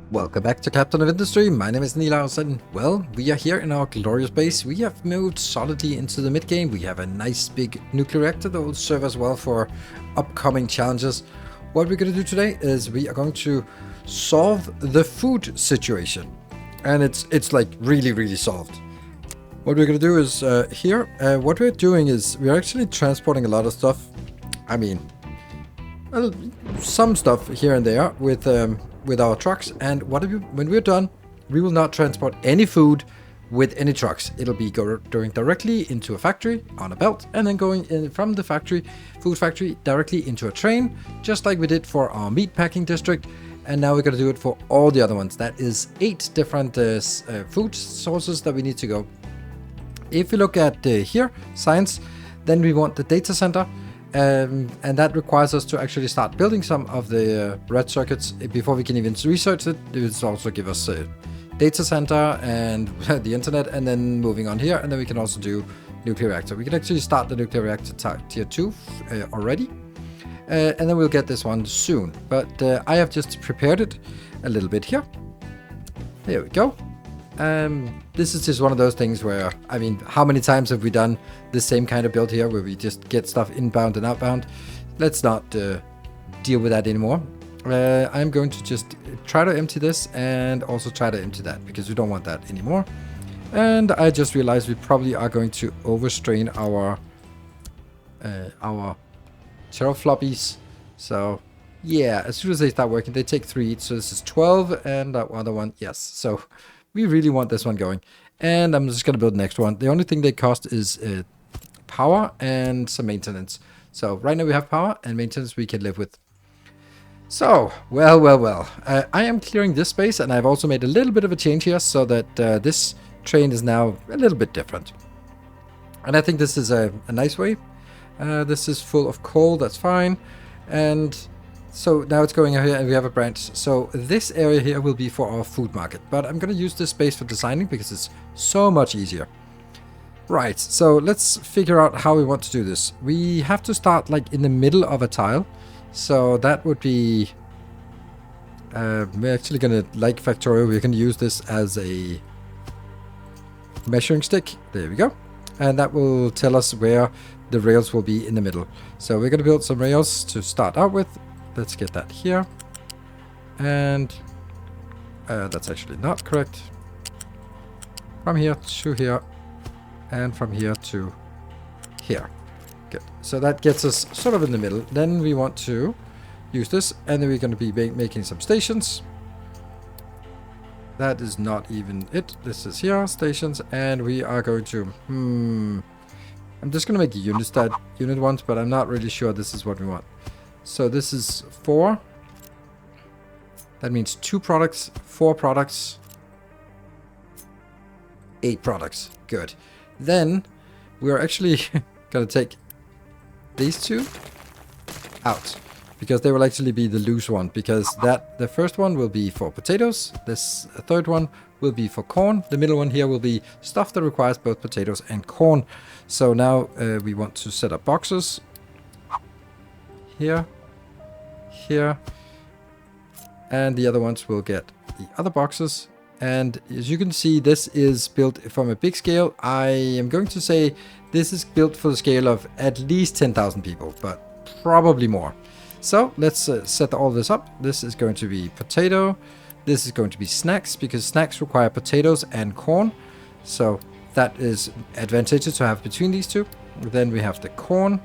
Welcome back to Captain of Industry. My name is Nilaus, and well, we are here in our glorious base. We have moved solidly into the mid-game. We have a nice big nuclear reactor that will serve us well for upcoming challenges. What we're going to do today is we are going to solve the food situation. And it's like really solved. What we're going to do is what we're doing is we're actually transporting a lot of stuff. I mean, some stuff here and there with our trucks, and when we're done, we will not transport any food with any trucks. It'll be going directly into a factory on a belt, and then going in from the food factory directly into a train, just like we did for our meat packing district. And now we're going to do it for all the other ones. That is 8 different food sources that we need to go. If you look at here, science, then we want the data center. And that requires us to actually start building some of the red circuits before we can even research it. It will also give us a data center and the internet, and then moving on here, and then we can also do nuclear reactor. We can actually start the nuclear reactor tier 2 already, and then we'll get this one soon. But I have just prepared it a little bit here. There we go. This is just one of those things where, I mean, how many times have we done the same kind of build here where we just get stuff inbound and outbound? Let's not deal with that anymore. I'm going to just try to empty this and also try to empty that, because we don't want that anymore. And I just realized we probably are going to overstrain our terafloppies. So yeah, as soon as they start working, they take 3 each. So this is 12, and that other one, yes. So we really want this one going. And I'm just going to build the next one. The only thing they cost is power and some maintenance. So right now we have power, and maintenance we can live with. So, well. I am clearing this space, and I've also made a little bit of a change here so that this train is now a little bit different. And I think this is a nice way. This is full of coal, that's fine. And so now it's going here, and we have a branch. So this area here will be for our food market, but I'm going to use this space for designing because it's so much easier. Right, so let's figure out how we want to do this. We have to start like in the middle of a tile. So that would be... we're actually going to, like Factorio, we're going to use this as a measuring stick. There we go. And that will tell us where the rails will be in the middle. So we're going to build some rails to start out with. Let's get that here. And that's actually not correct. From here to here. And from here to here. Good. So that gets us sort of in the middle. Then we want to use this. And then we're going to be making some stations. That is not even it. This is here, stations. And we are going to... I'm just going to make a unit ones, but I'm not really sure this is what we want. So this is 4. That means 2 products, 4 products, 8 products. Good. Then we're actually going to take these 2 out, because they will actually be the loose one, because the first one will be for potatoes. This third one will be for corn. The middle one here will be stuff that requires both potatoes and corn. So now we want to set up boxes here. Here, and the other ones will get the other boxes. And as you can see, this is built from a big scale. I am going to say this is built for the scale of at least 10,000 people, but probably more. So let's set all this up. This is going to be potato. This is going to be snacks, because snacks require potatoes and corn. So that is advantageous to have between these 2. Then we have the corn.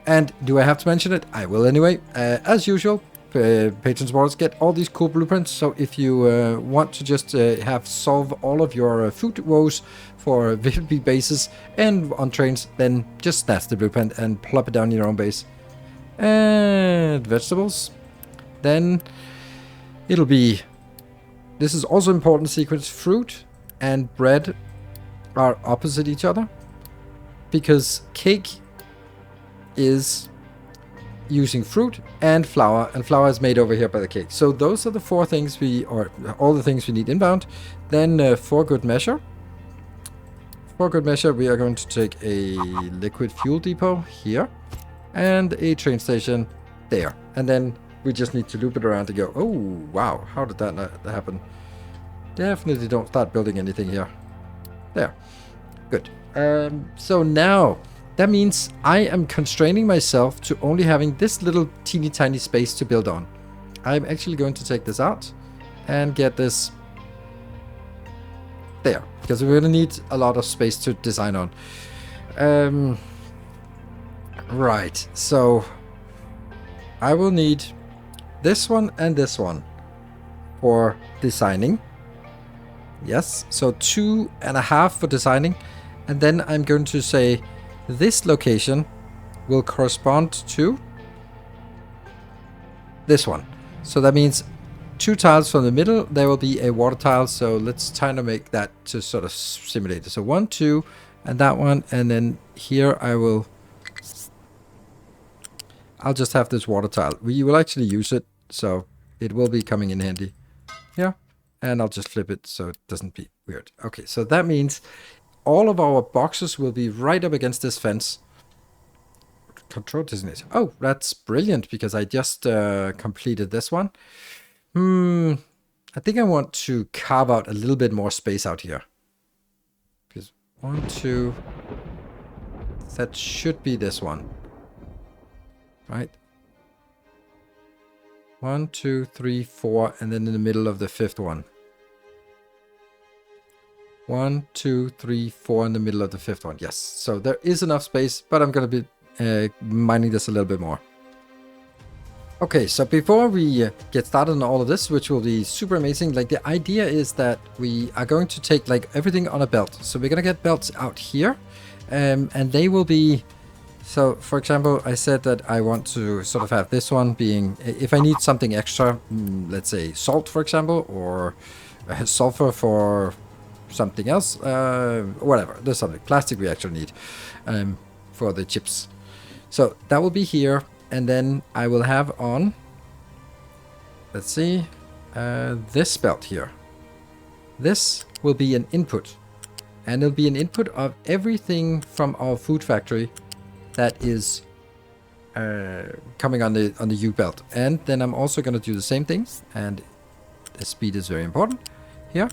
And do I have to mention it? I will anyway. As usual, patrons supporters get all these cool blueprints. So if you want to just solve all of your food woes for VIP bases and on trains, then just snatch the blueprint and plop it down in your own base. And vegetables. Then it'll be... This is also important sequence. Fruit and bread are opposite each other, because cake is using fruit and flour is made over here by the cake. So those are the 4 things all the things we need inbound. Then for good measure, we are going to take a liquid fuel depot here and a train station there. And then We just need to loop it around to go, oh, wow, how did that happen? Definitely don't start building anything here. There. Good. So now, that means I am constraining myself to only having this little teeny tiny space to build on. I'm actually going to take this out and get this there, because we're going to need a lot of space to design on. Right, so I will need this one and this one for designing. Yes, so 2.5 for designing. And then I'm going to say this location will correspond to this one. So that means 2 tiles from the middle, there will be a water tile. So let's try to make that to sort of simulate it. So 1, 2, and that one. And then here I'll just have this water tile. We will actually use it, so it will be coming in handy. Yeah, and I'll just flip it so it doesn't be weird. Okay, so that means all of our boxes will be right up against this fence. Control designation. Oh, that's brilliant, because I just completed this one. I think I want to carve out a little bit more space out here. Because 1, 2, that should be this one. Right? 1, 2, 3, 4, and then in the middle of the 5th one. 1, 2, 3, 4 in the middle of the 5th one. Yes, so there is enough space, but I'm going to be mining this a little bit more. Okay, so before we get started on all of this, which will be super amazing, like the idea is that we are going to take like everything on a belt. So we're going to get belts out here, and they will be... So, for example, I said that I want to sort of have this one being, if I need something extra, let's say salt, for example, or sulfur for something else, whatever, there's something, plastic we actually need for the chips. So that will be here, and then I will have on, let's see, this belt here. This will be an input, and it'll be an input of everything from our food factory that is coming on the U belt. And then I'm also going to do the same thing, and the speed is very important here.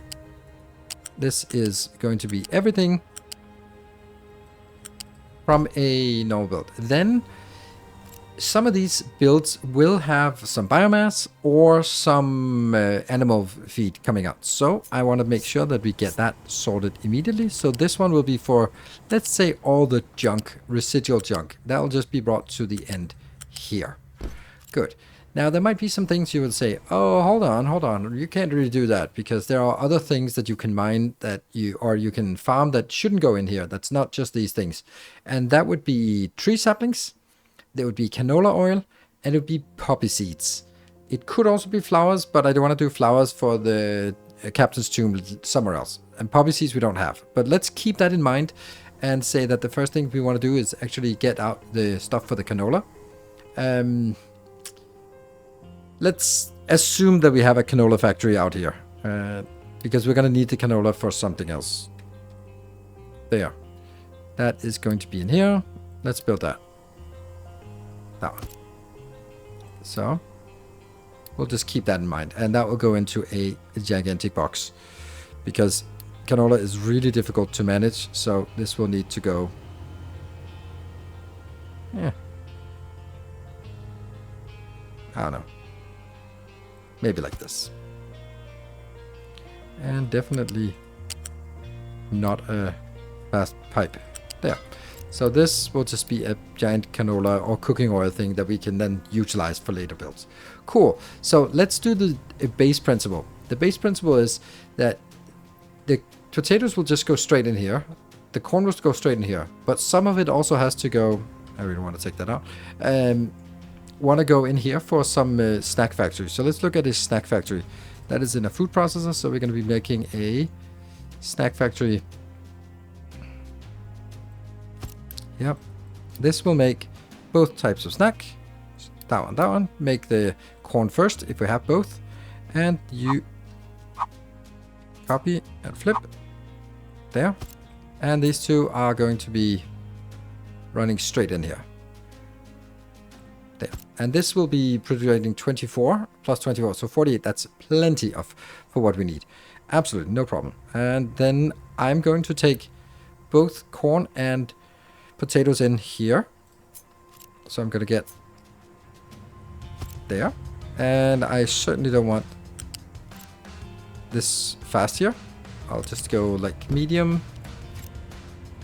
This is going to be everything from a normal build. Then some of these builds will have some biomass or some animal feed coming out. So I want to make sure that we get that sorted immediately. So this one will be for, let's say, all the junk, residual junk. That will just be brought to the end here. Good. Now there might be some things you will say, oh, hold on. You can't really do that, because there are other things that you can mine that you can farm that shouldn't go in here. That's not just these things. And that would be tree saplings. There would be canola oil, and it would be poppy seeds. It could also be flowers, but I don't want to do flowers for the captain's tomb somewhere else. And poppy seeds we don't have. But let's keep that in mind and say that the first thing we want to do is actually get out the stuff for the canola. Let's assume that we have a canola factory out here, because we're going to need the canola for something else. There. That is going to be in here. Let's build that. That one. So we'll just keep that in mind, and that will go into a gigantic box, because canola is really difficult to manage. So this will need to go, I don't know, maybe like this, and definitely not a fast pipe there. So this will just be a giant canola or cooking oil thing that we can then utilize for later builds. Cool. So let's do the base principle. The base principle is that the potatoes will just go straight in here. The corn will go straight in here. But some of it also has to go... I really want to take that out. Want to go in here for some snack factory. So let's look at this snack factory. That is in a food processor. So we're going to be making a snack factory. Yep. This will make both types of snack. That one. Make the corn first if we have both. And you copy and flip. There. And these two are going to be running straight in here. There. And this will be producing 24 plus 24, so 48. That's plenty of for what we need. Absolutely, no problem. And then I'm going to take both corn and potatoes in here. So I'm going to get there. And I certainly don't want this fast here. I'll just go like medium.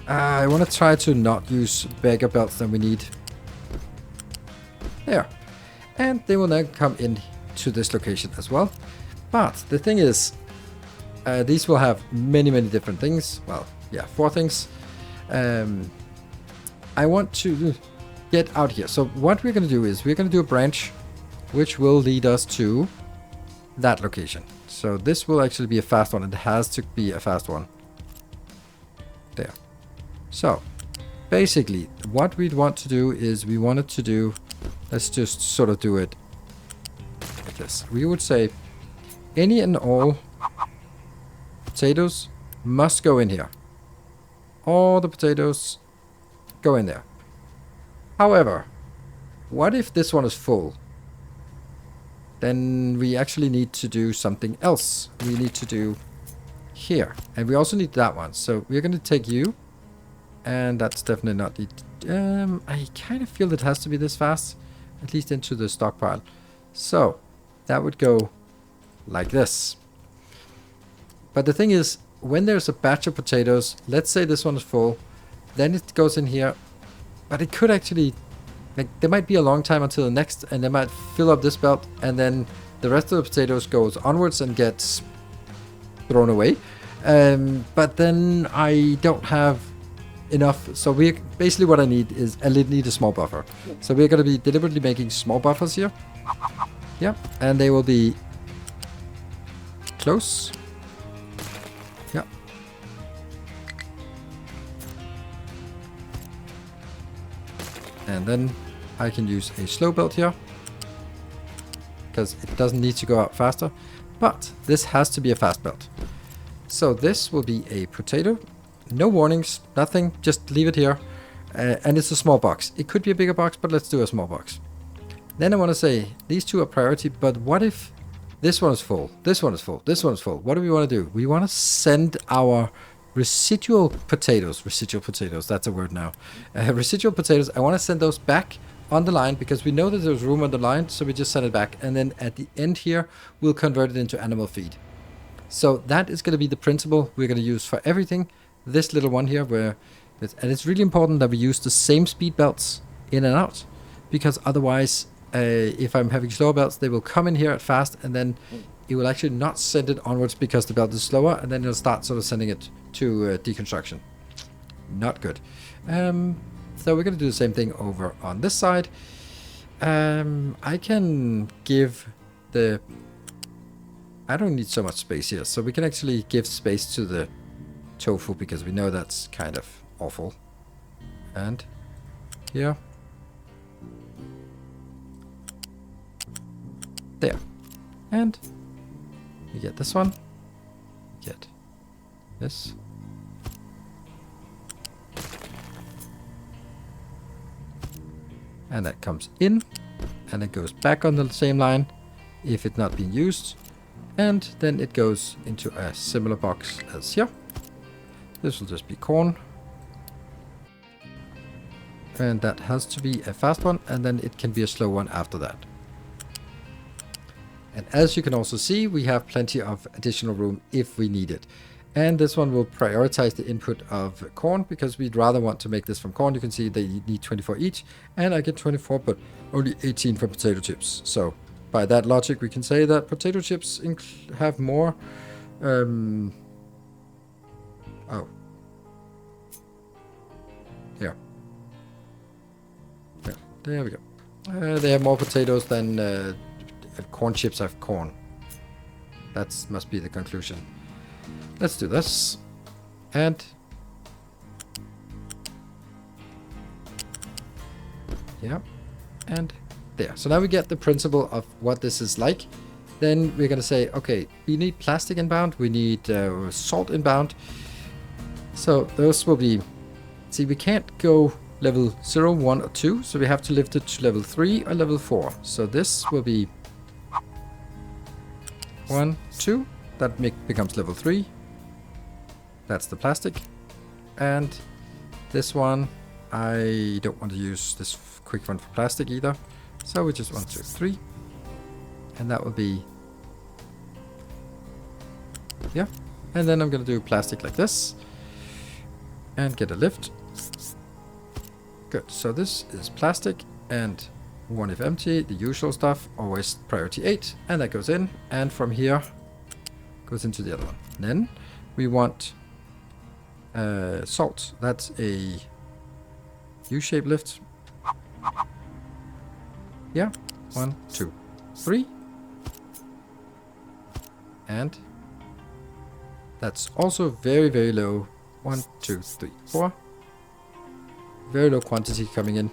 I want to try to not use bigger belts than we need. There. And they will then come in to this location as well. But the thing is, these will have many different things. Well, yeah, 4 things. I want to get out here. So what we're going to do is we're going to do a branch which will lead us to that location. So this will actually be a fast one. It has to be a fast one. There. So basically what we'd want to do is we wanted to do, let's just sort of do it like this. We would say any and all potatoes must go in here. All the potatoes go in there. However, what if this one is full? Then we actually need to do something else. We need to do here. And we also need that one. So we're going to take you. And that's definitely not the... I kind of feel it has to be this fast. At least into the stockpile. So that would go like this. But the thing is, when there's a batch of potatoes, let's say this one is full, then it goes in here. But it could actually... Like, there might be a long time until the next, and they might fill up this belt, and then the rest of the potatoes goes onwards and gets thrown away. But then I don't have enough. So we basically what I need is I need a small buffer. So we're going to be deliberately making small buffers here. Yeah, and they will be close. Yeah. And then I can use a slow belt here, because it doesn't need to go out faster, but this has to be a fast belt. So this will be a potato, no warnings, nothing, just leave it here, and it's a small box. It could be a bigger box, but let's do a small box. Then I want to say these two are priority, but what if this one is full, this one is full, this one is full? What do we want to do? We want to send our residual potatoes, that's a word now, residual potatoes, I want to send those back on the line, because we know that there's room on the line, so we just send it back, and then at the end here we'll convert it into animal feed. So that is going to be the principle we're going to use for everything. This little one here, and it's really important that we use the same speed belts in and out, because otherwise if I'm having slower belts, they will come in here at fast, and then it will actually not send it onwards because the belt is slower, and then it'll start sort of sending it to deconstruction. Not good. So we're going to do the same thing over on this side. I can give the... I don't need so much space here, so we can actually give space to the tofu, because we know that's kind of awful. And here. There. And we get this one. Get this. And that comes in, and it goes back on the same line if it's not being used, and then it goes into a similar box as here. This will just be corn, and that has to be a fast one, and then it can be a slow one after that. And as you can also see, we have plenty of additional room if we need it. And this one will prioritize the input of corn, because we'd rather want to make this from corn. You can see they need 24 each, and I get 24, but only 18 from potato chips. So by that logic, we can say that potato chips have more... Oh. Here. Yeah, there we go. They have more potatoes than corn chips have corn. That must be the conclusion. Let's do this, and yeah, and there. So now we get the principle of what this is like. Then we're going to say, okay, we need plastic inbound, we need salt inbound. So those will be, see, we can't go level 0, 1, or 2. So we have to lift it to level 3 or level 4. So this will be 1, 2. That becomes level 3. That's the plastic. And this one, I don't want to use this quick one for plastic either. So we just 1, 2, 3. And that will be... yeah. And then I'm going to do plastic like this. And get a lift. Good. So this is plastic and 1 if empty, the usual stuff, always priority 8. And that goes in. And from here, goes into the other one. Then we want salt. That's a U-shaped lift. Yeah. 1, 2, 3. And that's also very, very low. 1, 2, 3, 4. Very low quantity coming in.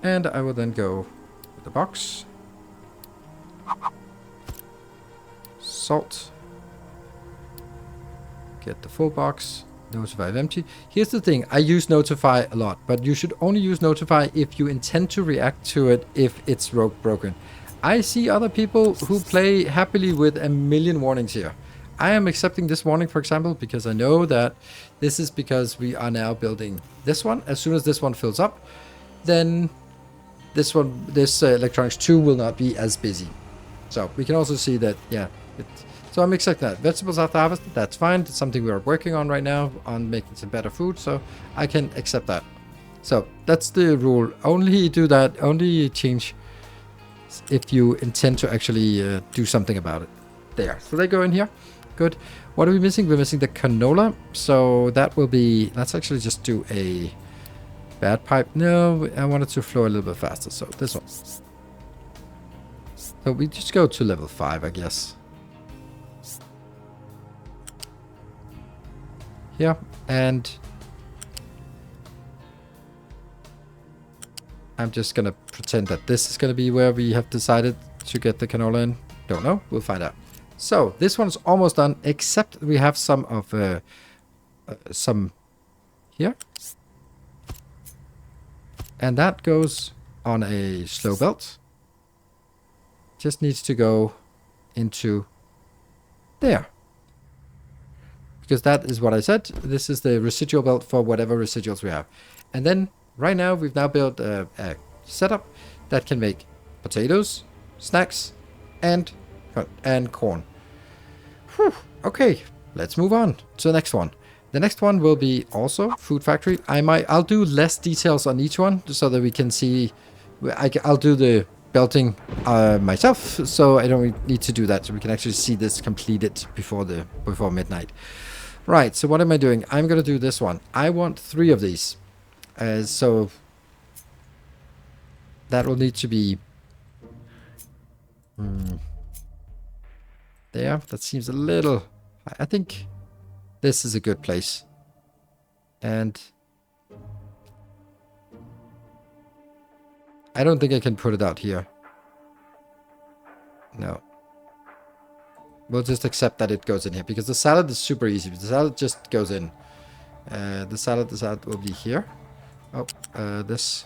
And I will then go with the box. Salt. Get the full box. Notify if empty. Here's the thing. I use notify a lot, but you should only use notify if you intend to react to it if it's broken. I see other people who play happily with a million warnings here. I am accepting this warning, for example, because I know that this is because we are now building this one. As soon as this one fills up, then this one, this electronics 2 will not be as busy. So we can also see that, yeah. So I'm accepting that. Vegetables after harvest, that's fine. It's something we are working on right now, on making some better food. So I can accept that. So that's the rule. Only do that, only change if you intend to actually do something about it. There. So they go in here. Good. What are we missing? We're missing the canola. So that will be... let's actually just do a bad pipe. No, I wanted to flow a little bit faster. So this one. So we just go to level 5, I guess. Yeah. And I'm just going to pretend that this is going to be where we have decided to get the canola in. Don't know. We'll find out. So this one's almost done, except we have some of some here, and that goes on a slow belt. Just needs to go into there, because that is what I said. This is the residual belt for whatever residuals we have, and then right now we've now built a setup that can make potatoes, snacks, and corn. Whew. Okay, let's move on to the next one. The next one will be also food factory. I'll do less details on each one so that we can see. I'll do the belting myself, so I don't need to do that. So we can actually see this completed before midnight. Right. So what am I doing? I'm gonna do this one. I want 3 of these. So that will need to be. There, that seems a little... I think this is a good place. And I don't think I can put it out here. No. We'll just accept that it goes in here, because the salad is super easy. The salad just goes in. The salad will be here. Oh, this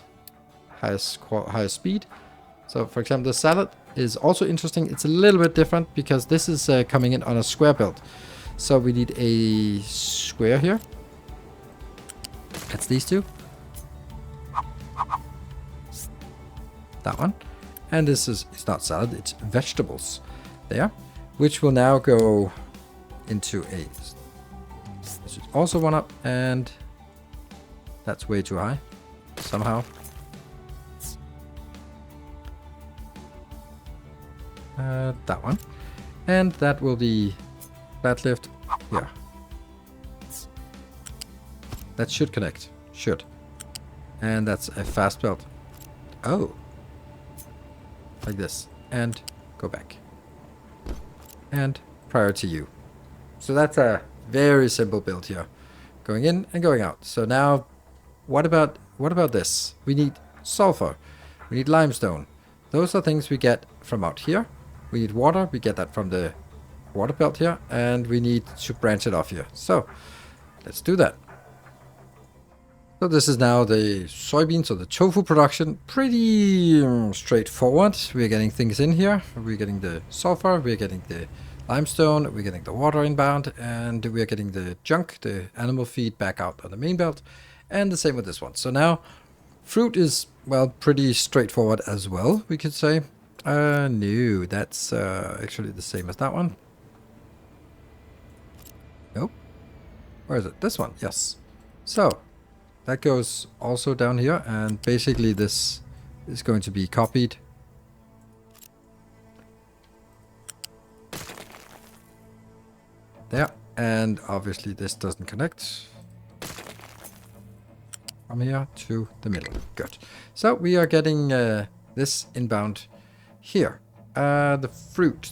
has higher speed. So, for example, the salad is also interesting. It's a little bit different because this is coming in on a square belt. So we need a square here. That's these two. That one. And this is, it's not salad, it's vegetables. There. Which will now go into a... this is also one up, and that's way too high. Somehow. That one. And that will be flat lift. Yeah. That should connect. Should. And that's a fast belt. Oh. Like this. And go back. And priority U. So that's a very simple build here. Going in and going out. So now, what about this? We need sulfur. We need limestone. Those are things we get from out here. We need water. We get that from the water belt here. And we need to branch it off here. So let's do that. So this is now the soybeans or the tofu production. Pretty straightforward. We're getting things in here. We're getting the sulfur, we're getting the limestone, we're getting the water inbound, and we're getting the junk, the animal feed, back out on the main belt. And the same with this one. So now fruit is, well, pretty straightforward as well, we could say. No, that's actually the same as that one. Nope. Where is it? This one, yes. So that goes also down here, and basically this is going to be copied. There, and obviously this doesn't connect from here to the middle. Good. So we are getting this inbound here. The fruit.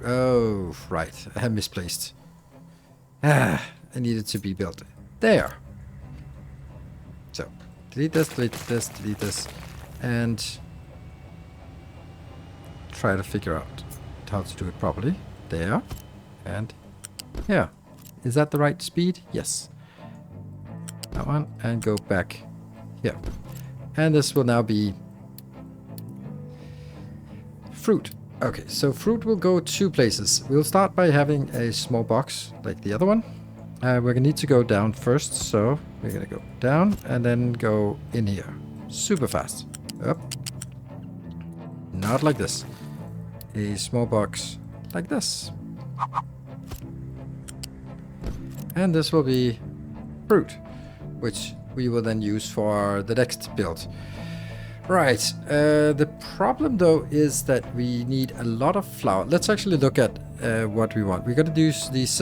Oh, right. I have misplaced. I needed to be built there. So, delete this, and try to figure out how to do it properly. There, and here. Is that the right speed? Yes. That one, and go back here. And this will now be fruit. Okay, so fruit will go 2 places. We'll start by having a small box like the other one. We're going to need to go down first, so we're going to go down and then go in here. Super fast. Up. Not like this. A small box like this. And this will be fruit, which we will then use for the next build. Right. The problem, though, is that we need a lot of flour. Let's actually look at what we want. We're going to use these...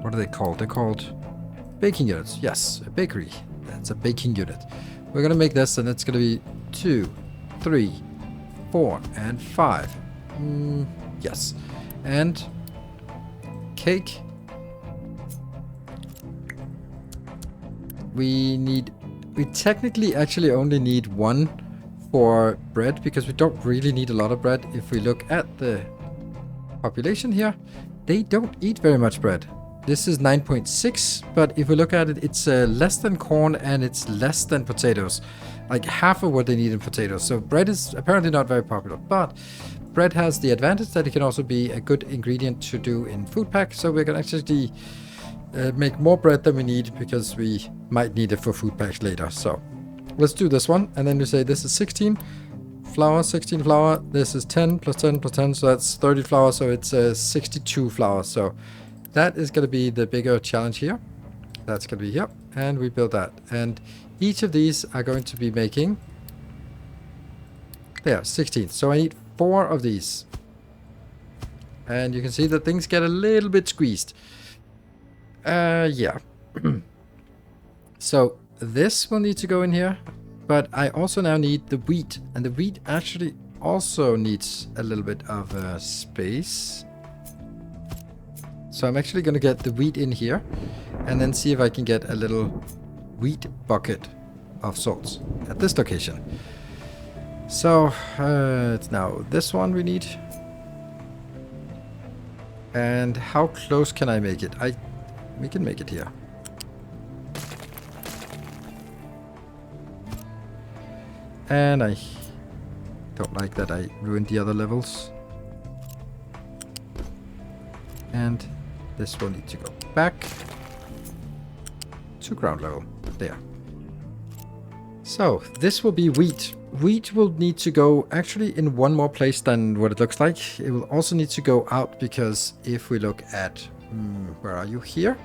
what are they called? They're called baking units. Yes, a bakery. That's a baking unit. We're going to make this, and it's going to be 2, 3, 4, and 5. Yes. And cake. We technically actually only need 1 for bread, because we don't really need a lot of bread. If we look at the population here, they don't eat very much bread. This is 9.6, but if we look at it, it's less than corn and it's less than potatoes. Like half of what they need in potatoes. So bread is apparently not very popular, but bread has the advantage that it can also be a good ingredient to do in food pack. So we're going to actually make more bread than we need, because we might need it for food packs later. So let's do this one. And then we say this is 16 flour, 16 flour. This is 10 plus 10 plus 10. So that's 30 flour. So it's 62 flour. So that is going to be the bigger challenge here. That's going to be here. And we build that. And each of these are going to be making... There, 16. So I need 4 of these. And you can see that things get a little bit squeezed. Yeah. So this will need to go in here. But I also now need the wheat. And the wheat actually also needs a little bit of space. So I'm actually going to get the wheat in here, and then see if I can get a little wheat bucket of sorts at this location. So it's now this one we need. And how close can I make it? We can make it here. And I don't like that I ruined the other levels. And this will need to go back to ground level. There. So this will be wheat. Wheat will need to go actually in one more place than what it looks like. It will also need to go out, because if we look at... where are you? Here?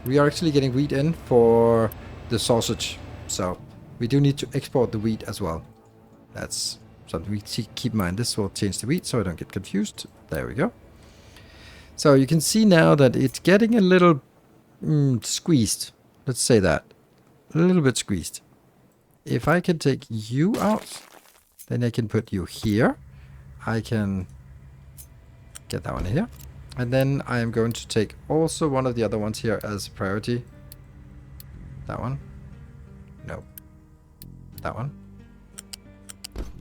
We are actually getting wheat in for the sausage. So we do need to export the wheat as well. That's something we keep in mind. This will change the wheat so I don't get confused. There we go. So you can see now that it's getting a little squeezed. Let's say that. A little bit squeezed. If I can take you out, then I can put you here. I can get that one here. And then I am going to take also one of the other ones here as priority. That one. No. That one.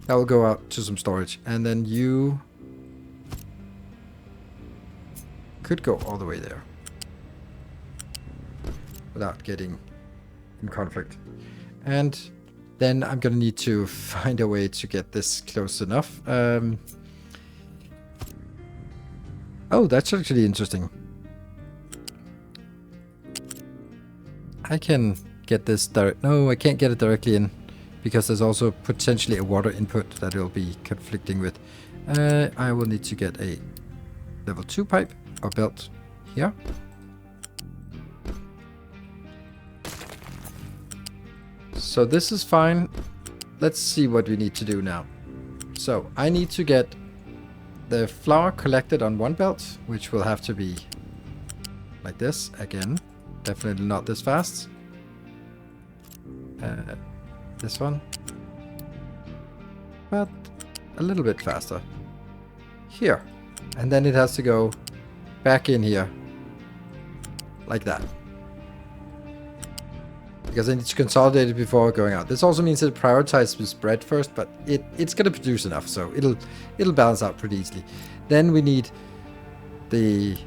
That will go out to some storage. And then you could go all the way there without getting in conflict. And then I'm gonna need to find a way to get this close enough. Oh, that's actually interesting. I can get this direct. No, I can't get it directly in because there's also potentially a water input that it'll be conflicting with. I will need to get a level 2 pipe or belt here. So this is fine. Let's see what we need to do now. So I need to get the flour collected on one belt, which will have to be like this again. Definitely not this fast. This one. But a little bit faster. Here. And then it has to go back in here. Like that. Because I need to consolidate it before going out. This also means that it prioritizes with spread first, but it's going to produce enough, so it'll balance out pretty easily. Then we need this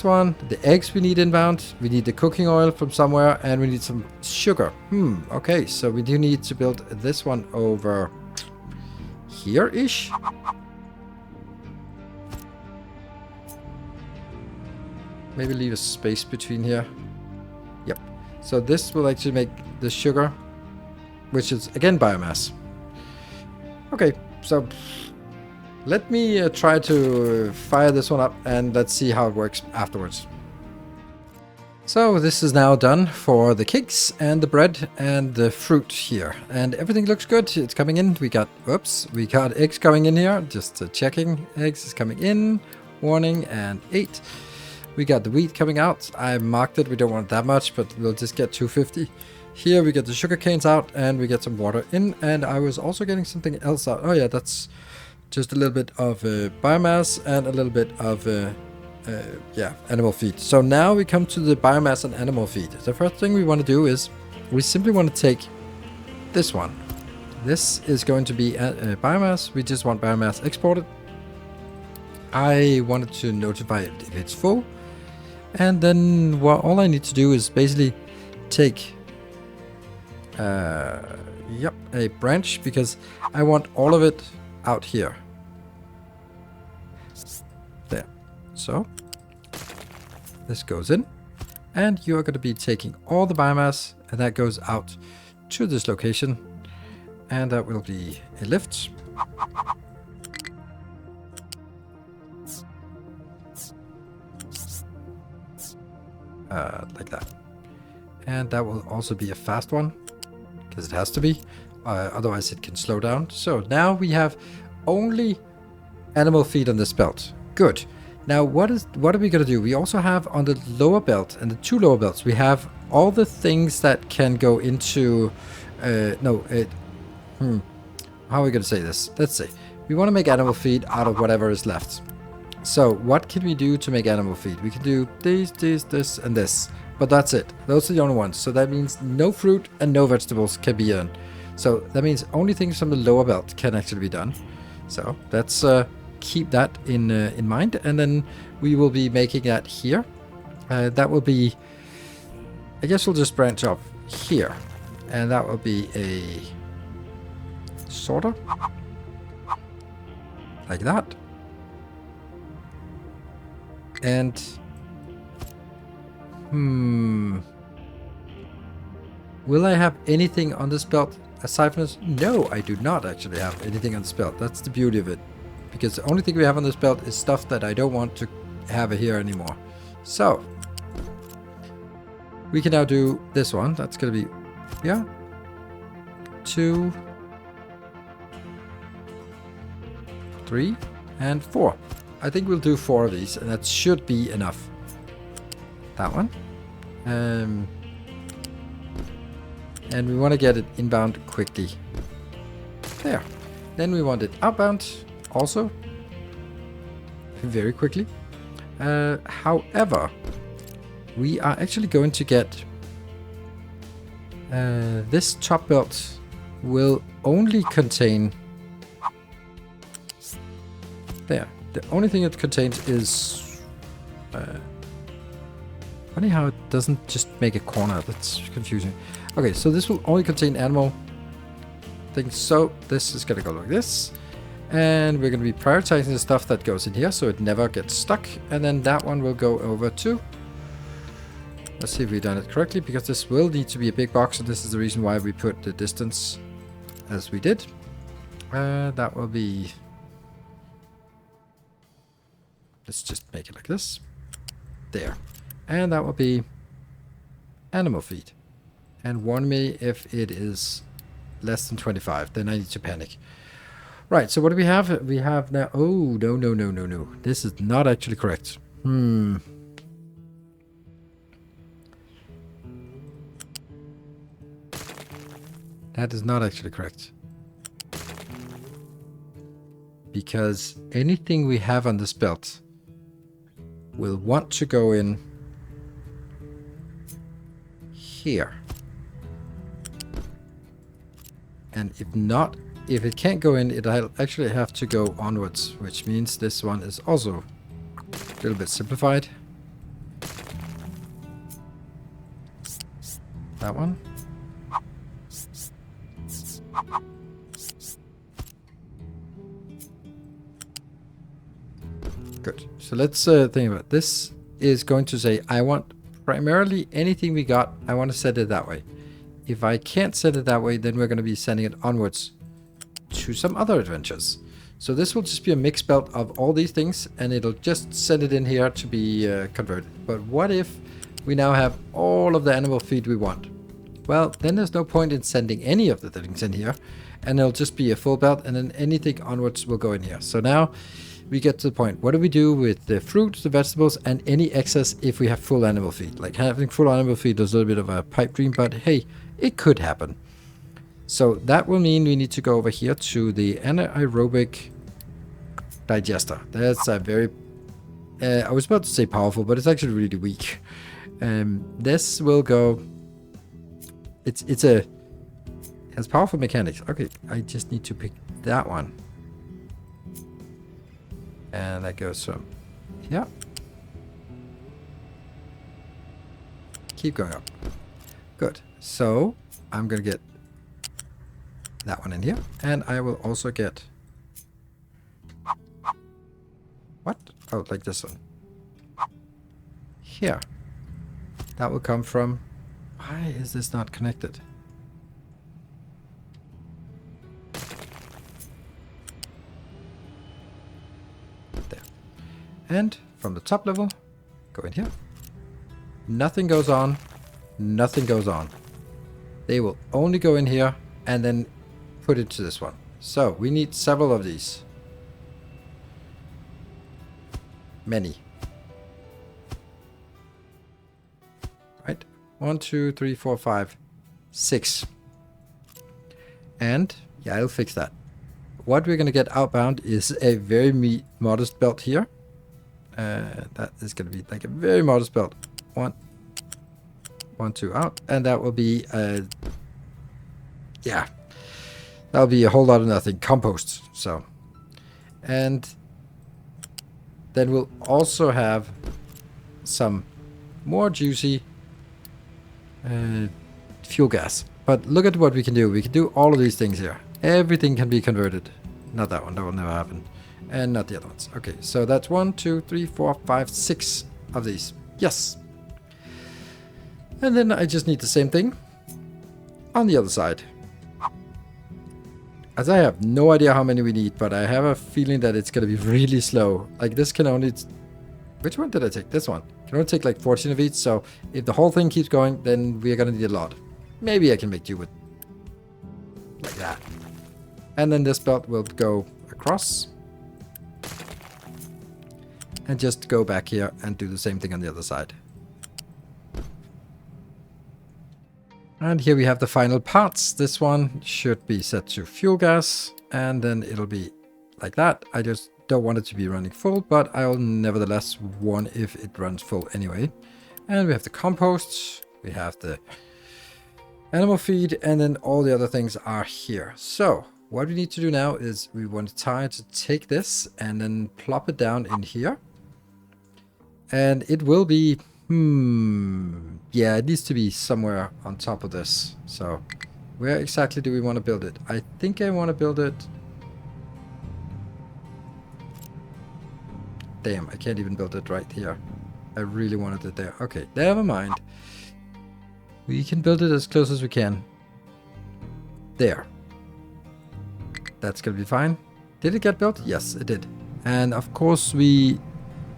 one, the eggs we need inbound, we need the cooking oil from somewhere, and we need some sugar. Okay, so we do need to build this one over here-ish. Maybe leave a space between here. Yep. So this will actually make the sugar, which is again biomass. Okay, so let me try to fire this one up and let's see how it works afterwards. So this is now done for the cakes and the bread and the fruit here, and everything looks good. It's coming in. We got eggs coming in here. Just checking. Eggs is coming in. Warning and 8. We got the wheat coming out. I marked it. We don't want that much, but we'll just get 250. Here we get the sugar canes out and we get some water in. And I was also getting something else out. Oh yeah, that's just a little bit of biomass and a little bit of animal feed. So now we come to the biomass and animal feed. The first thing we want to do is we simply want to take this one. This is going to be biomass. We just want biomass exported. I wanted to notify it if it's full. And then all I need to do is basically take a branch, because I want all of it out here. There. So this goes in, and you are going to be taking all the biomass, and that goes out to this location, and that will be a lift. Like that. And that will also be a fast one, because it has to be, otherwise it can slow down. So now we have only animal feed on this belt. Good. Now what are we going to do? We also have on the lower belt and the 2 lower belts, we have all the things that can go into how are we going to say this? Let's say we want to make animal feed out of whatever is left. So what can we do to make animal feed? We can do this, and this. But that's it. Those are the only ones. So that means no fruit and no vegetables can be done. So that means only things from the lower belt can actually be done. So let's keep that in mind. And then we will be making that here. That will be... I guess we'll just branch off here. And that will be a sorter. Like that. And will I have anything on this belt aside from this? No, I do not actually have anything on this belt. That's the beauty of it, because the only thing we have on this belt is stuff that I don't want to have here anymore. So we can now do this one. That's gonna be 2, 3, and 4. I think we'll do 4 of these, and that should be enough. That one. And we want to get it inbound quickly. There. Then we want it outbound also. Very quickly. However, we are actually going to get... this top belt will only contain... There. The only thing it contains is Funny how it doesn't just make a corner. That's confusing. Okay, so this will only contain animal things. So this is gonna go like this. And we're gonna be prioritizing the stuff that goes in here so it never gets stuck. And then that one will go over to... Let's see if we've done it correctly, because this will need to be a big box, and this is the reason why we put the distance as we did. That will be... Let's just make it like this. There. And that will be animal feed. And warn me if it is less than 25, then I need to panic. Right, so what do we have? We have now... Oh, no. This is not actually correct. That is not actually correct. Because anything we have on this belt will want to go in here. And if not, if it can't go in, it'll actually have to go onwards, which means this one is also a little bit simplified. That one. Good. So let's think about it. This is going to say, I want primarily anything we got, I want to set it that way. If I can't set it that way, then we're going to be sending it onwards to some other adventures. So this will just be a mixed belt of all these things, and it'll just send it in here to be converted. But what if we now have all of the animal feed we want? Well, then there's no point in sending any of the things in here, and it'll just be a full belt, and then anything onwards will go in here. So now we get to the point. What do we do with the fruits, the vegetables, and any excess if we have full animal feed? Like, having full animal feed is a little bit of a pipe dream, but hey, it could happen. So that will mean we need to go over here to the anaerobic digester. That's a very... I was about to say powerful, but it's actually really weak. This will go... It has powerful mechanics. Okay, I just need to pick that one. And that goes from... Yeah. Keep going up. Good. So, I'm going to get that one in here. And I will also get... What? Oh, like this one. Here. That will come from... Why is this not connected? There. And from the top level, go in here. Nothing goes on. Nothing goes on. They will only go in here and then put it to this one. So we need several of these. Many. Right? 1, 2, 3, 4, 5, 6. And yeah, I'll fix that. What we're going to get outbound is a very modest belt here. That is going to be like a very modest belt. 1, 2 out. And that will be, yeah, that'll be a whole lot of nothing. Compost. So, and then we'll also have some more juicy fuel gas. But look at what we can do. We can do all of these things here. Everything can be converted. Not that one. That will never happen. And not the other ones. Okay, so that's 1, 2, 3, 4, 5, 6 of these. Yes. And then I just need the same thing on the other side. As I have no idea how many we need, but I have a feeling that it's going to be really slow. Like this can only... Which one did I take? This one. Can only take like 14 of each, so if the whole thing keeps going, then we're going to need a lot. Maybe I can make do with... like that. And then this belt will go across. And just go back here and do the same thing on the other side. And here we have the final parts. This one should be set to fuel gas, and then it'll be like that. I just don't want it to be running full, but I'll nevertheless warn if it runs full anyway. And we have the compost, we have the animal feed, and then all the other things are here. So what we need to do now is we want to take this and then plop it down in here. And it will be Yeah, it needs to be somewhere on top of this. So, where exactly do we want to build it? I think I want to build it... Damn, I can't even build it right here. I really wanted it there. Okay, never mind. We can build it as close as we can. There. That's gonna be fine. Did it get built? Yes, it did. And of course we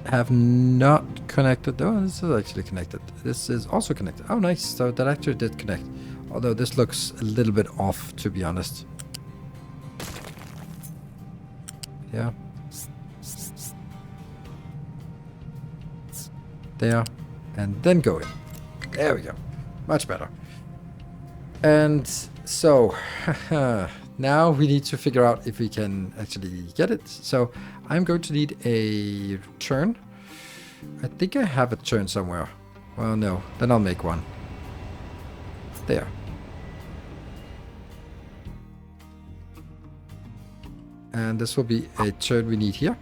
have not connected. Oh, this is actually connected. This is also connected. Oh, nice. So that actually did connect. Although this looks a little bit off, to be honest. Yeah. There. And then go in. There we go. Much better. And so, now we need to figure out if we can actually get it. So, I'm going to need a turn. I think I have a turn somewhere. Well, no. Then I'll make one. There. And this will be a turn we need here.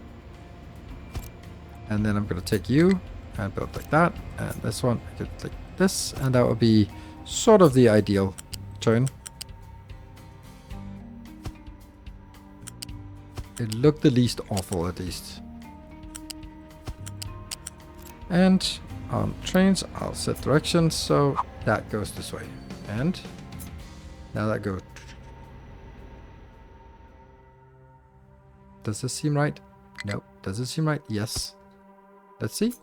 And then I'm going to take you and build like that. And this one, I could like this. And that would be sort of the ideal turn. It looked the least awful, at least. And on trains, I'll set directions, so that goes this way. And now that goes. Does this seem right? No. Does this seem right? Yes. Let's see.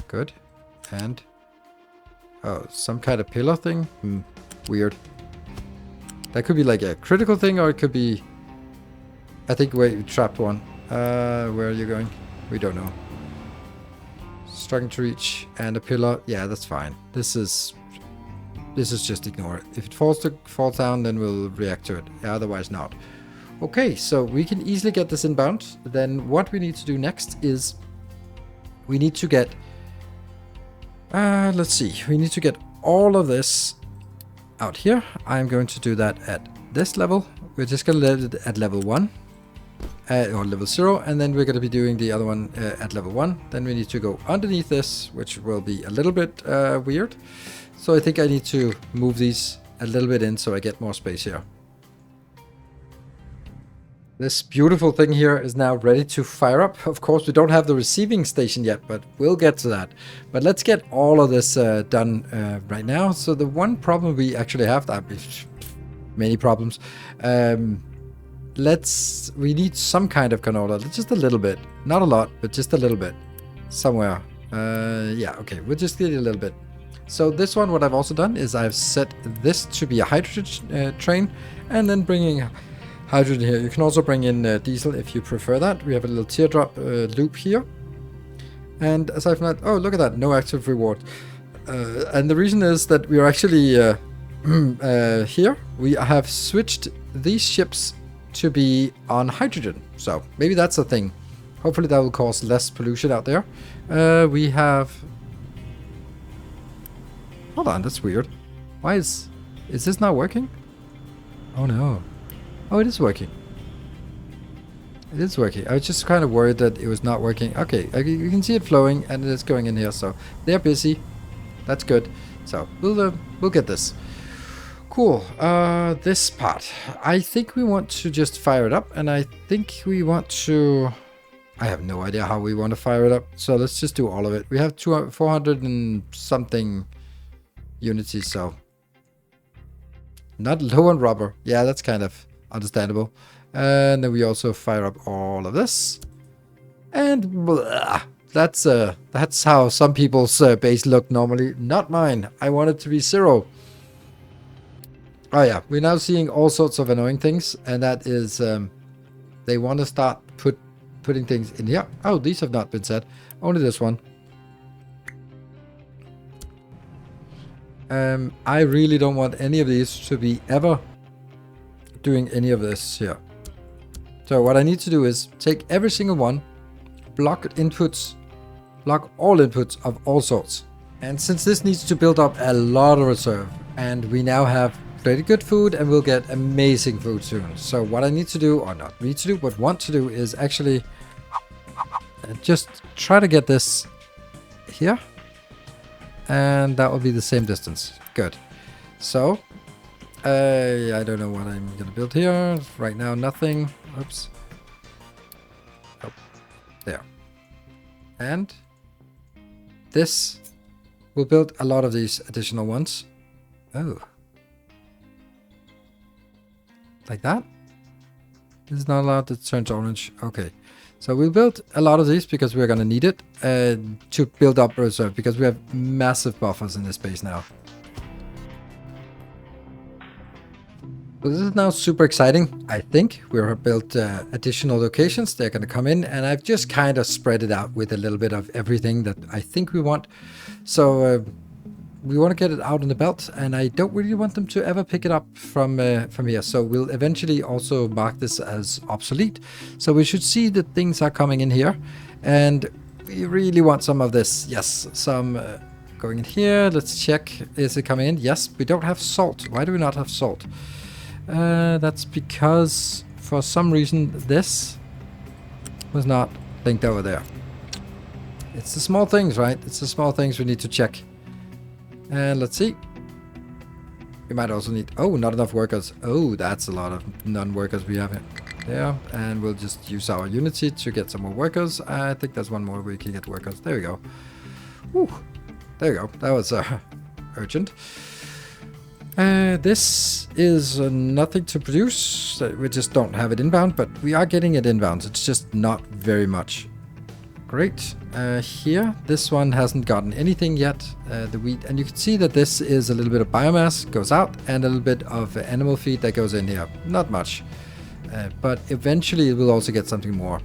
Good. And oh, some kind of pillar thing? Weird. That could be like a critical thing, or it could be... I think we trapped one. Where are you going? We don't know. Struggling to reach and a pillar. Yeah, that's fine. This is just ignore it. If it falls down, then we'll react to it. Yeah, otherwise not. Okay, so we can easily get this inbound. Then what we need to do next is we need to get... let's see. We need to get all of this out here. I'm going to do that at this level. We're just going to let it at level 1. Or level 0. And then we're going to be doing the other one at level 1. Then we need to go underneath this, which will be a little bit weird. So I think I need to move these a little bit in so I get more space here. This beautiful thing here is now ready to fire up. Of course, we don't have the receiving station yet, but we'll get to that. But let's get all of this done right now. So the one problem we actually have, many problems, we need some kind of canola, just a little bit. Not a lot, but just a little bit. Somewhere. Yeah, okay, we'll just get a little bit. So this one, what I've also done is I've set this to be a hydrogen train, and then bringing hydrogen here. You can also bring in diesel if you prefer that. We have a little teardrop loop here. And aside from that, oh, look at that, no active reward. And the reason is that we are actually here. We have switched these ships to be on hydrogen. So maybe that's a thing. Hopefully that will cause less pollution out there. We have... Hold on, that's weird. Why is this not working? Oh no. Oh, it is working. It is working. I was just kind of worried that it was not working. Okay, you can see it flowing and it's going in here. So they're busy. That's good. So we'll get this. Cool. This part. I think we want to just fire it up, and I think we want to... I have no idea how we want to fire it up. So let's just do all of it. We have 400 and something unity, so not low on rubber. Yeah, that's kind of understandable. And then we also fire up all of this, and blah, that's how some people's base look normally. Not mine. I want it to be 0. Oh yeah, we're now seeing all sorts of annoying things, and that is they want to start putting things in here. Oh, these have not been set. Only this one. I really don't want any of these to be ever doing any of this here. So what I need to do is take every single one, block inputs, block all inputs of all sorts. And since this needs to build up a lot of reserve, and we now have pretty good food and we'll get amazing food soon. So what I need to do, or not need to do, but want to do is actually just try to get this here. And that will be the same distance. Good. So, I don't know what I'm going to build here. Right now, nothing. Oops. Oh, there. And this will build a lot of these additional ones. Oh. Like that? This is not allowed, it turns orange. Okay. So we'll build a lot of these because we're going to need it to build up reserve because we have massive buffers in this space now. So this is now super exciting. I think we have built additional locations. They're going to come in, and I've just kind of spread it out with a little bit of everything that I think we want. So we want to get it out in the belt, and I don't really want them to ever pick it up from here. So we'll eventually also mark this as obsolete. So we should see that things are coming in here, and we really want some of this. Yes, some going in here. Let's check. Is it coming in? Yes, we don't have salt. Why do we not have salt? That's because for some reason this was not linked over there. It's the small things, right? It's the small things we need to check. And let's see. We might also need... Oh, not enough workers. Oh, that's a lot of non-workers we have here. There. And we'll just use our Unity to get some more workers. I think there's one more we can get workers. There we go. Whew. There we go. That was urgent. This is nothing to produce. We just don't have it inbound, but we are getting it inbound. It's just not very much. Great. Here, this one hasn't gotten anything yet, the wheat. And you can see that this is a little bit of biomass goes out and a little bit of animal feed that goes in here. Not much. But eventually it will also get something more.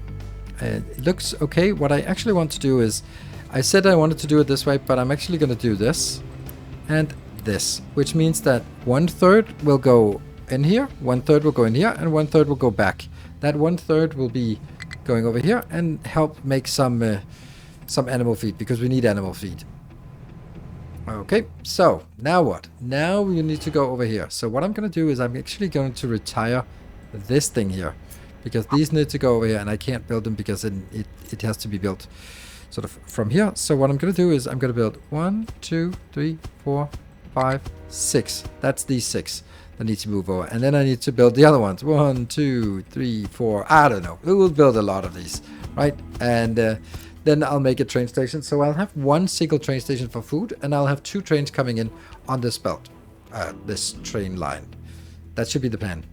It looks okay. What I actually want to do is, I said I wanted to do it this way, but I'm actually going to do this and this, which means that 1/3 will go in here, 1/3 will go in here, and 1/3 will go back. That 1/3 will be going over here and help make some animal feed, because we need animal feed. Okay, so now what? Now we need to go over here. So what I'm going to do is I'm actually going to retire this thing here, because these need to go over here, and I can't build them because it has to be built sort of from here. So what I'm going to do is I'm going to build 1, 2, 3, 4, 5, 6. That's these 6 that need to move over. And then I need to build the other ones. 1, 2, 3, 4. I don't know. We will build a lot of these, right? And then I'll make a train station. So I'll have one single train station for food, and I'll have 2 trains coming in on this belt, this train line. That should be the plan.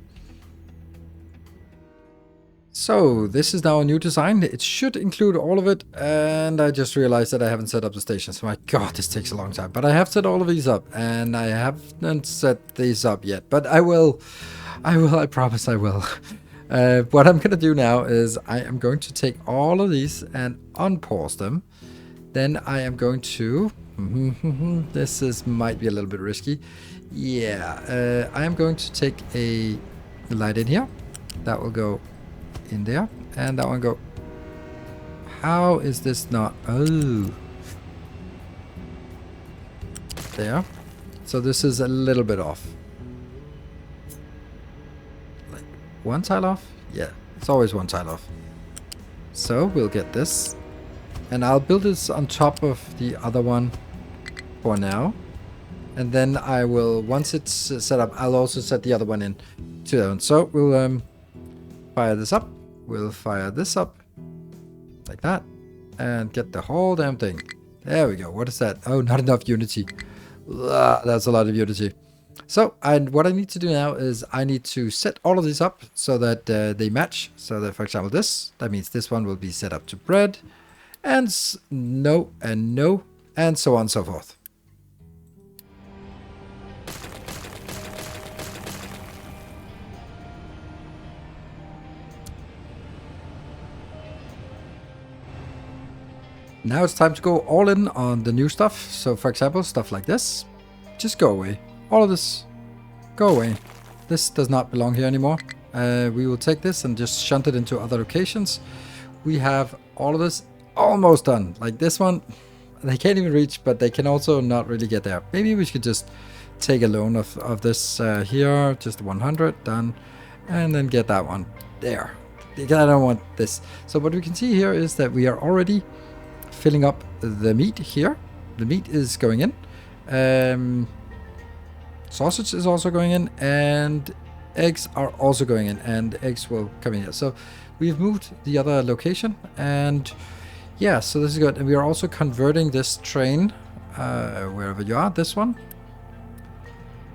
So this is now a new design. It should include all of it, and I just realized that I haven't set up the stations. My god, this takes a long time. But I have set all of these up, and I haven't set these up yet. But I will, I promise I will. What I'm going to do now is I am going to take all of these and unpause them. Then I am going to... this might be a little bit risky. Yeah, I am going to take a light in here. That will go in there, and that one go. How is this not? Oh, there. So this is a little bit off. Like one tile off? Yeah, it's always one tile off. So we'll get this, and I'll build this on top of the other one for now. And then I will, once it's set up, I'll also set the other one in to that one. So we'll fire this up. We'll fire this up like that and get the whole damn thing. There we go. What is that? Oh, not enough Unity. That's a lot of Unity. So what I need to do now is I need to set all of these up so that they match. So that, for example, that means this one will be set up to bread, and no, and no, and so on and so forth. Now it's time to go all in on the new stuff. So for example, stuff like this, just go away. All of this, go away. This does not belong here anymore. We will take this and just shunt it into other locations. We have all of this almost done. Like this one, they can't even reach, but they can also not really get there. Maybe we should just take a loan of this here, just 100, done. And then get that one there. I don't want this. So what we can see here is that we are already filling up the meat here. The meat is going in. Sausage is also going in, and eggs are also going in, and eggs will come in here. So we've moved the other location, and yeah, so this is good. And we are also converting this train, wherever you are, this one.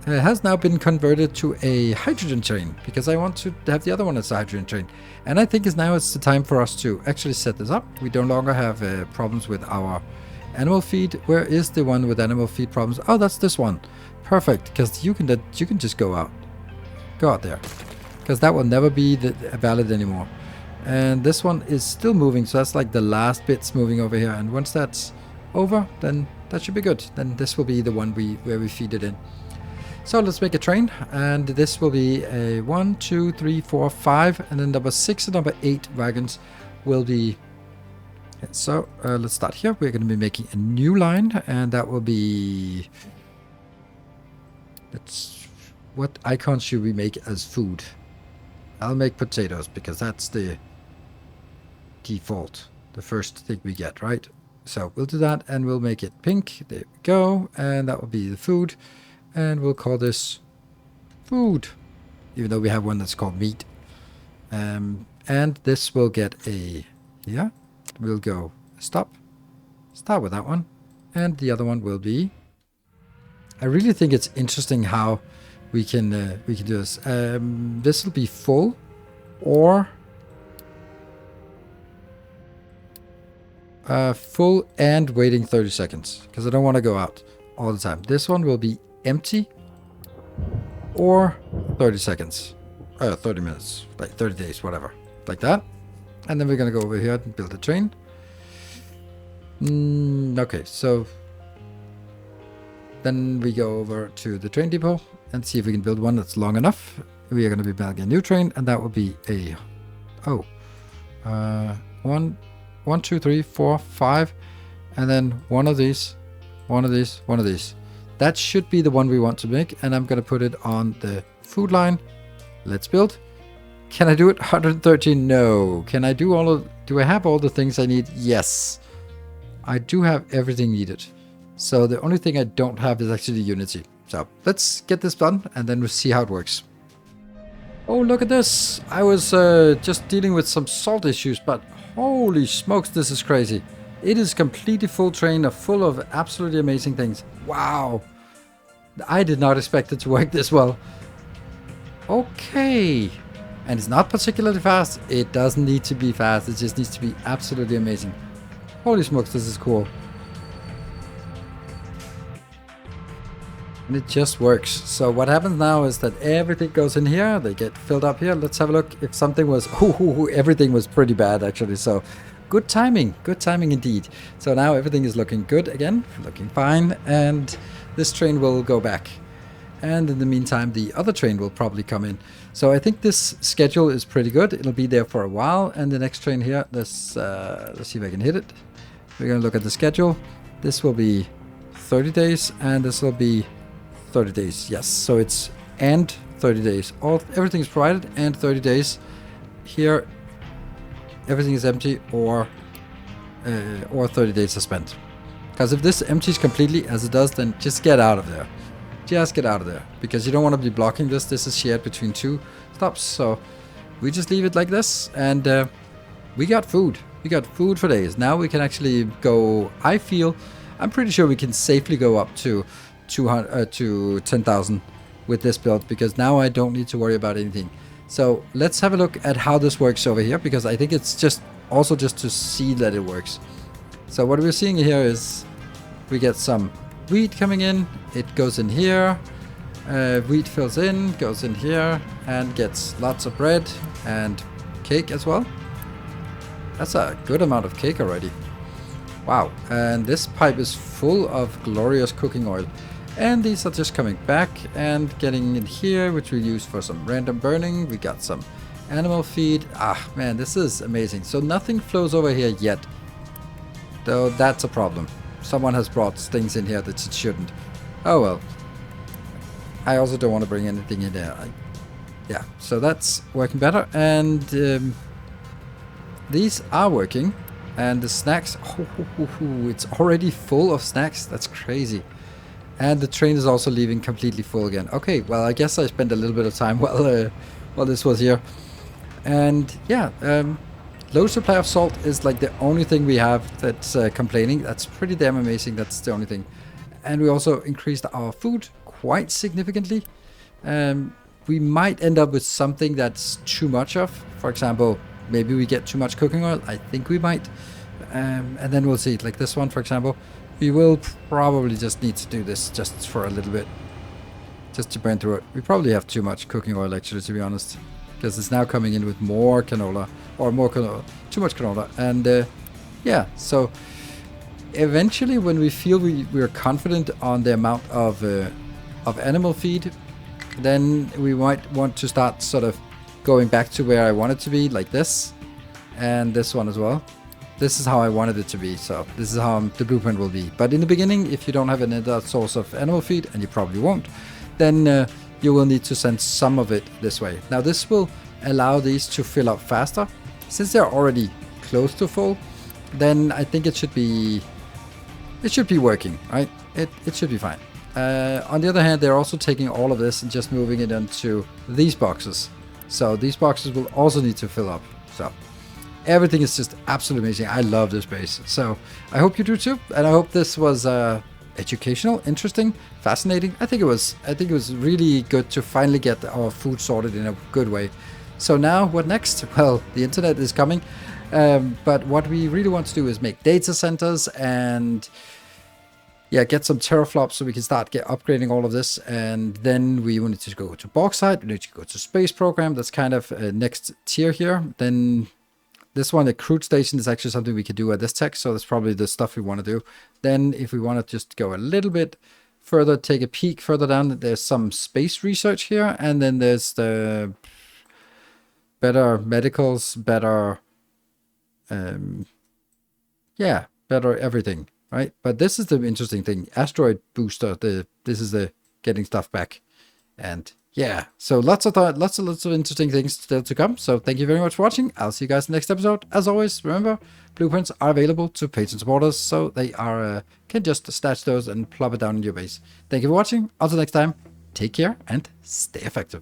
It has now been converted to a hydrogen train, because I want to have the other one as a hydrogen train. And I think it's the time for us to actually set this up. We no longer have problems with our animal feed. Where is the one with animal feed problems? Oh, that's this one. Perfect, because you can just go out there, because that will never be valid anymore. And this one is still moving, so that's like the last bits moving over here. And once that's over, then that should be good. Then this will be the one where we feed it in. So let's make a train, and this will be a 1, 2, 3, 4, 5, and then number 6 and number 8 wagons will be. So let's start here. We're going to be making a new line, and that will be. What icons should we make as food? I'll make potatoes, because that's the default, the first thing we get, right? So we'll do that, and we'll make it pink. There we go, and that will be the food. And we'll call this food, even though we have one that's called meat. And this will get a, yeah, we'll go start with that one. And the other one will be, I really think it's interesting how we can do this. This will be full, or full and waiting 30 seconds, because I don't want to go out all the time. This one will be empty, or 30 seconds, 30 minutes, like 30 days, whatever, like that. And then we're gonna go over here and build a train. Okay, so then we go over to the train depot and see if we can build one that's long enough. We are going to be building a new train, and that will be a 1, 2, 3, 4, 5, and then one of these, one of these, one of these. That should be the one we want to make, and I'm going to put it on the food line. Let's build. Can I do it? 113? No. Can I do do I have all the things I need? Yes. I do have everything needed. So the only thing I don't have is actually Unity. So let's get this done, and then we'll see how it works. Oh, look at this. I was just dealing with some salt issues, but holy smokes, this is crazy. It is completely full train, full of absolutely amazing things. Wow. I did not expect it to work this well. Okay. And it's not particularly fast. It doesn't need to be fast. It just needs to be absolutely amazing. Holy smokes, this is cool. And it just works. So what happens now is that everything goes in here. They get filled up here. Let's have a look. If something was... everything was pretty bad, actually. So good timing. Good timing indeed. So now everything is looking good again. Looking fine. And this train will go back. And in the meantime, the other train will probably come in. So I think this schedule is pretty good. It'll be there for a while. And the next train here, let's see if I can hit it. We're going to look at the schedule. This will be 30 days, and this will be 30 days. Yes, so it's and 30 days. Everything is provided, and 30 days. Here, everything is empty, or 30 days are spent. Because if this empties completely, as it does, then just get out of there. Just get out of there, because you don't want to be blocking this. This is shared between two stops, so we just leave it like this, and we got food. We got food for days. Now we can actually go. I'm pretty sure we can safely go up to 10,000 with this build, because now I don't need to worry about anything. So let's have a look at how this works over here, because I think it's just to see that it works. So what we're seeing here is we get some wheat coming in. It goes in here. Wheat fills in, goes in here, and gets lots of bread and cake as well. That's a good amount of cake already. Wow. And this pipe is full of glorious cooking oil. And these are just coming back and getting in here, which we use for some random burning. We got some animal feed. Ah, man, this is amazing. So nothing flows over here yet, though that's a problem. Someone has brought things in here that it shouldn't. Oh well. I also don't want to bring anything in there. Yeah, so that's working better. And these are working. And the snacks, it's already full of snacks. That's crazy. And the train is also leaving completely full again. Okay, well, I guess I spent a little bit of time while this was here. And yeah, low supply of salt is like the only thing we have that's complaining. That's pretty damn amazing. That's the only thing. And we also increased our food quite significantly. We might end up with something that's too much of. For example, maybe we get too much cooking oil. I think we might. And then we'll see. Like this one, for example. We will probably just need to do this just for a little bit. Just to burn through it. We probably have too much cooking oil, actually, to be honest. Because it's now coming in with more canola. Or more canola. Too much canola. And yeah, so eventually when we feel we're confident on the amount of animal feed, then we might want to start sort of going back to where I want it to be, like this. And this one as well. This is how I wanted it to be, so this is how the blueprint will be. But in the beginning, if you don't have another source of animal feed, and you probably won't, then you will need to send some of it this way. Now this will allow these to fill up faster. Since they're already close to full, then I think it should be working, right? It should be fine. On the other hand, they're also taking all of this and just moving it into these boxes. So these boxes will also need to fill up. So everything is just absolutely amazing. I love this base. So I hope you do too. And I hope this was educational, interesting, fascinating. I think it was really good to finally get our food sorted in a good way. So now what next? Well, the internet is coming. But what we really want to do is make data centers and yeah, get some teraflops so we can start upgrading all of this. And then we need to go to bauxite. We need to go to space program. That's kind of next tier here. Then this one, the crude station, is actually something we could do at this tech. So that's probably the stuff we want to do. Then if we want to just go a little bit further, take a peek further down, there's some space research here. And then there's the better medicals, better, yeah, better everything, right? But this is the interesting thing. Asteroid booster, this is the getting stuff back. And yeah, so lots of interesting things still to come. So thank you very much for watching. I'll see you guys in the next episode. As always, remember, blueprints are available to Patreon supporters, so they are can just stash those and plop it down in your base. Thank you for watching. Until next time, take care and stay effective.